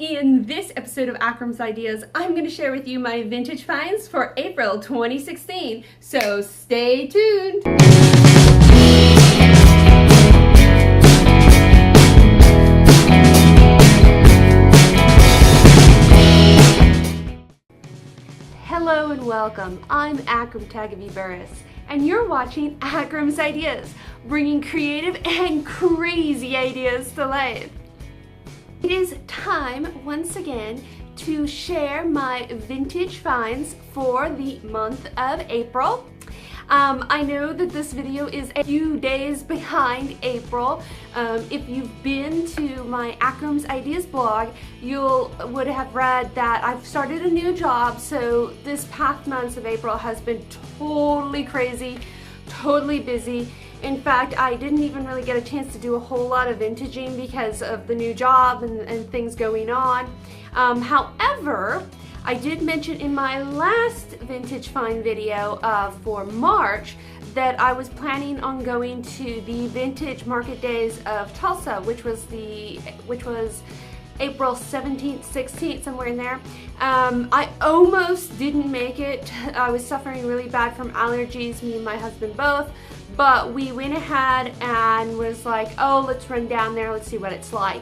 In this episode of Akram's Ideas, I'm going to share with you my vintage finds for April 2016. So stay tuned. Hello and welcome. I'm Akram Burris, and you're watching Akram's Ideas, bringing creative and crazy ideas to life. It is time once again to share my vintage finds for the month of April. I know that this video is a few days behind April. If you've been to my Akram's Ideas blog, would have read that I've started a new job, so this past month of April has been totally crazy, totally busy. In fact, I didn't even really get a chance to do a whole lot of vintaging because of the new job and things going on. However, I did mention in my last vintage find video for March that I was planning on going to the Vintage Market Days of Tulsa, which was April 17th, 16th, somewhere in there. I almost didn't make it. I was suffering really bad from allergies, me and my husband both, but we went ahead and was like, oh, let's run down there, let's see what it's like.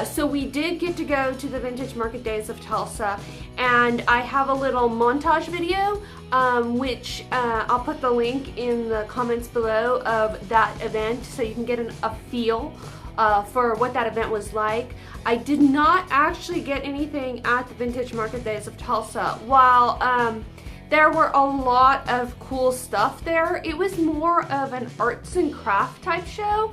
So we did get to go to the Vintage Market Days of Tulsa, and I have a little montage video, which I'll put the link in the comments below of that event so you can get a feel for what that event was like. I did not actually get anything at the Vintage Market Days of Tulsa. While there were a lot of cool stuff there, it was more of an arts and craft type show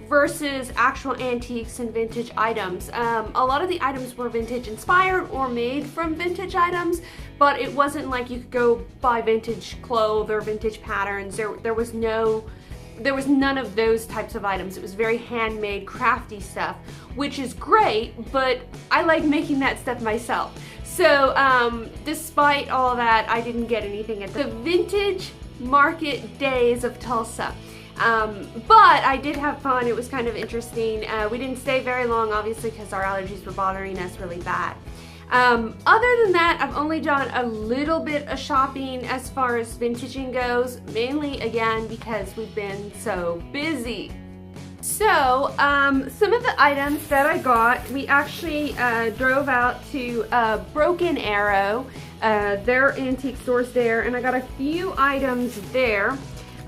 versus actual antiques and vintage items. A lot of the items were vintage inspired or made from vintage items, but it wasn't like you could go buy vintage clothes or vintage patterns. There was none of those types of items. It was very handmade, crafty stuff, which is great, but I like making that stuff myself. So despite all that, I didn't get anything at the Vintage Market Days of Tulsa. But I did have fun. It was kind of interesting. We didn't stay very long, obviously, because our allergies were bothering us really bad. Other than that, I've only done a little bit of shopping as far as vintaging goes, mainly, again, because we've been so busy. So, some of the items that I got, we actually drove out to Broken Arrow, their antique stores there, and I got a few items there.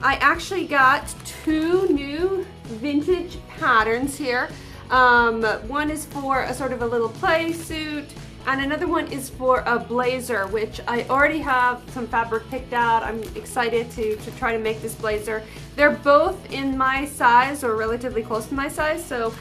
I actually got two new vintage patterns here. One is for a sort of a little play suit, and another one is for a blazer, which I already have some fabric picked out. I'm excited to try to make this blazer. They're both in my size, or relatively close to my size, so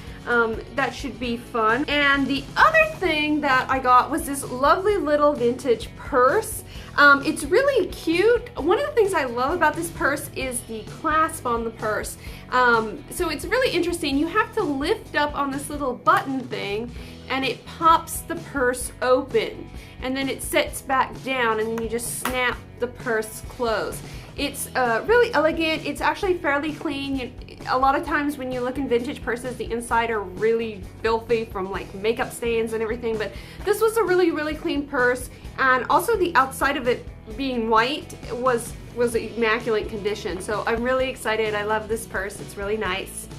that should be fun. And the other thing that I got was this lovely little vintage purse. It's really cute. One of the things I love about this purse is the clasp on the purse. So it's really interesting. You have to lift up on this little button thing, and it pops the purse open, and then it sets back down, and then you just snap the purse closed. It's really elegant. It's actually fairly clean. A lot of times when you look in vintage purses, the inside are really filthy from like makeup stains and everything, but this was a really, really clean purse, and also the outside of it being white was immaculate condition. So I'm really excited. I love this purse. It's really nice.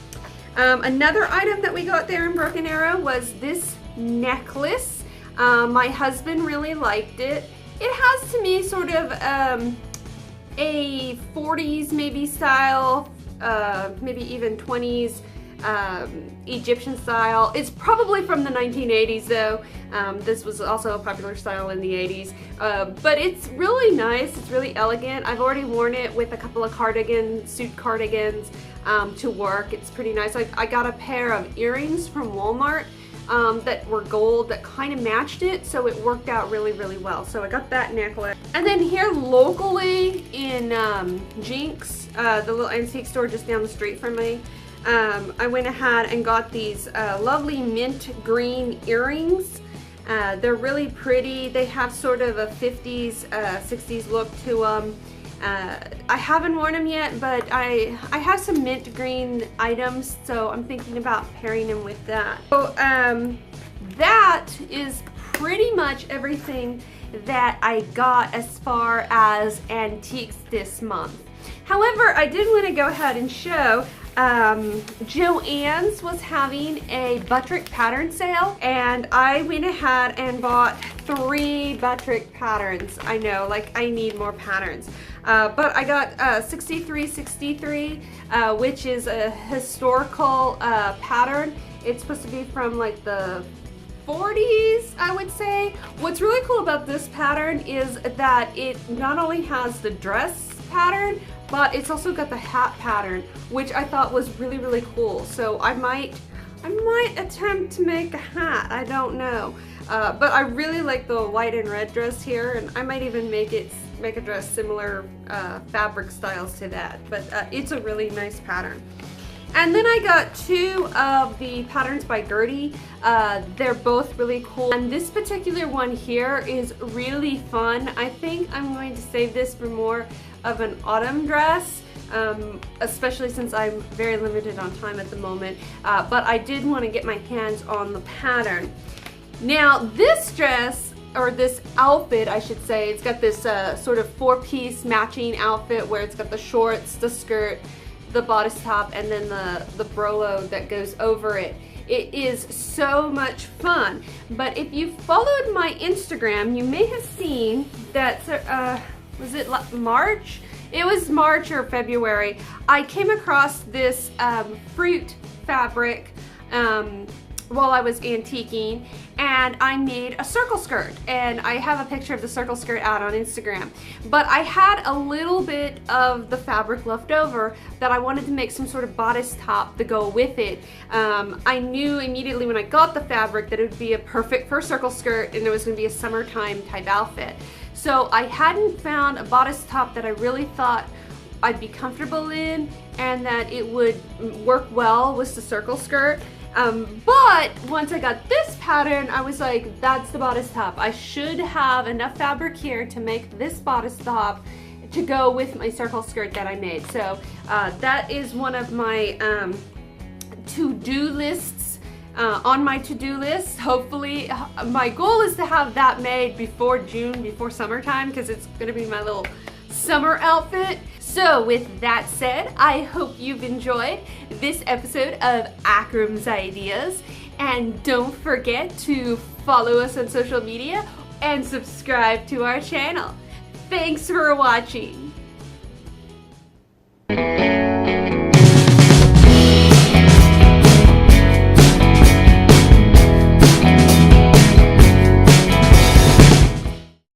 Another item that we got there in Broken Arrow was this necklace. My husband really liked it. It has, to me, sort of a 40s maybe style, maybe even 20s Egyptian style. It's probably from the 1980s though. This was also a popular style in the 80s. But it's really nice, it's really elegant. I've already worn it with a couple of suit cardigans to work. It's pretty nice. I got a pair of earrings from Walmart that were gold that kind of matched it, so it worked out really, really well. So I got that necklace. And then here locally in Jinx, the little antique store just down the street from me, I went ahead and got these lovely mint green earrings. They're really pretty. They have sort of a 50s, 60s look to them. I haven't worn them yet, but I have some mint green items, so I'm thinking about pairing them with that. So that is pretty much everything that I got as far as antiques this month. However, I did want to go ahead and show Joann's was having a Buttrick pattern sale, and I went ahead and bought 3 Buttrick patterns. I know, like, I need more patterns. But I got 6363, which is a historical pattern. It's supposed to be from like the 40s, I would say. What's really cool about this pattern is that it not only has the dress pattern, but it's also got the hat pattern, which I thought was really, really cool. So I might attempt to make a hat, I don't know. But I really like the white and red dress here, and I might even make a dress similar fabric styles to that. But it's a really nice pattern. And then I got 2 of the patterns by Gertie. They're both really cool. And this particular one here is really fun. I think I'm going to save this for more of an autumn dress, especially since I'm very limited on time at the moment. But I did want to get my hands on the pattern. Now this dress, or this outfit I should say, it's got this sort of 4-piece matching outfit where it's got the shorts, the skirt, the bodice top, and then the brolo that goes over it. It is so much fun. But if you followed my Instagram, you may have seen that, was it March? It was March or February. I came across this fruit fabric while I was antiquing, and I made a circle skirt, and I have a picture of the circle skirt out on Instagram. But I had a little bit of the fabric left over that I wanted to make some sort of bodice top to go with it. I knew immediately when I got the fabric that it would be a perfect for a circle skirt, and it was going to be a summertime type outfit. So I hadn't found a bodice top that I really thought I'd be comfortable in and that it would work well with the circle skirt. But once I got this pattern, I was like, that's the bodice top. I should have enough fabric here to make this bodice top to go with my circle skirt that I made. So that is one of my to-do lists, on my to-do list. Hopefully, my goal is to have that made before June, before summertime, because it's gonna be my little summer outfit. So with that said, I hope you've enjoyed this episode of Akram's Ideas, and don't forget to follow us on social media and subscribe to our channel. Thanks for watching.